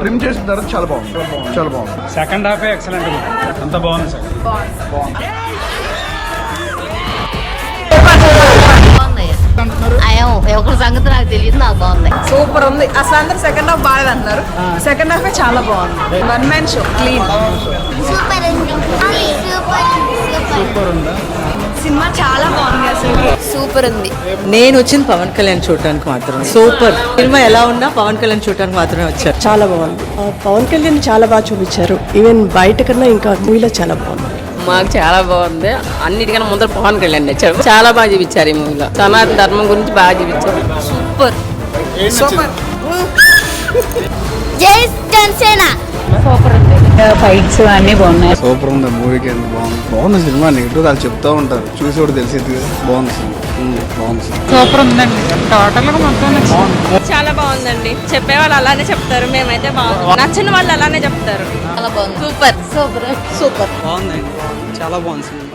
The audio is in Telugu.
ట్రిమ్ చేసిన తర్వాత చాలా బాగుంది. సెకండ్ హాఫ్ ఎక్సలెంట్, అంత బాగుంది సార్. ఒకరి సంగతి నాకు తెలియదు, నాకు బాగుంది. సూపర్ ఉంది. అసలు అందరు సెకండ్ హాఫ్ బాగా అంటున్నారు, సెకండ్ హాఫ్ చాలా బాగుంది. One man show, clean. Super ఉందా? సినిమా చాలా బాగుంది, అసలు సూపర్ ఉంది. నేను వచ్చింది పవన్ కళ్యాణ్ చూడటానికి మాత్రం. సూపర్ సినిమా ఎలా ఉన్నా పవన్ కళ్యాణ్ చూడటానికి మాత్రమే వచ్చారు. చాలా బాగుంది. పవన్ కళ్యాణ్ చాలా బాగా చూపించారు. ఈవెన్ బయట కన్నా ఇంకా మూవీలో చాలా బాగుంది. మాకు చాలా బాగుంది. అన్నిటికన్నా ముందర పవన్ కళ్యాణ్ నచ్చారు. చాలా బాగా చూపించారు ఈ మూవీలో. సనాతన ధర్మం గురించి బాగా చూపించారు. Super super. జై జనసేన. సూపర్ ఉంది. ఫైట్స్ అన్ని బాగున్నాయి. సూపర్ ఉంది. మూవీకి ఎంత బాగుంది సినిమా. నెగిటివ్ వాళ్ళు చెప్తా ఉంటారు, చూసి కూడా తెలిసేది. బాగుంది సినిమా, బాగుంది సినిమా. సూపర్ ఉందండి. టోటల్ గా మొత్తం చాలా బాగుందండి. చెప్పేవాళ్ళు అలానే చెప్తారు, మేమైతే బాగుంది. నచ్చిన వాళ్ళు అలానే చెప్తారు. చాలా బాగుంది. సూపర్ సూపర్ బాగుందండి, చాలా బాగుంది సినిమా.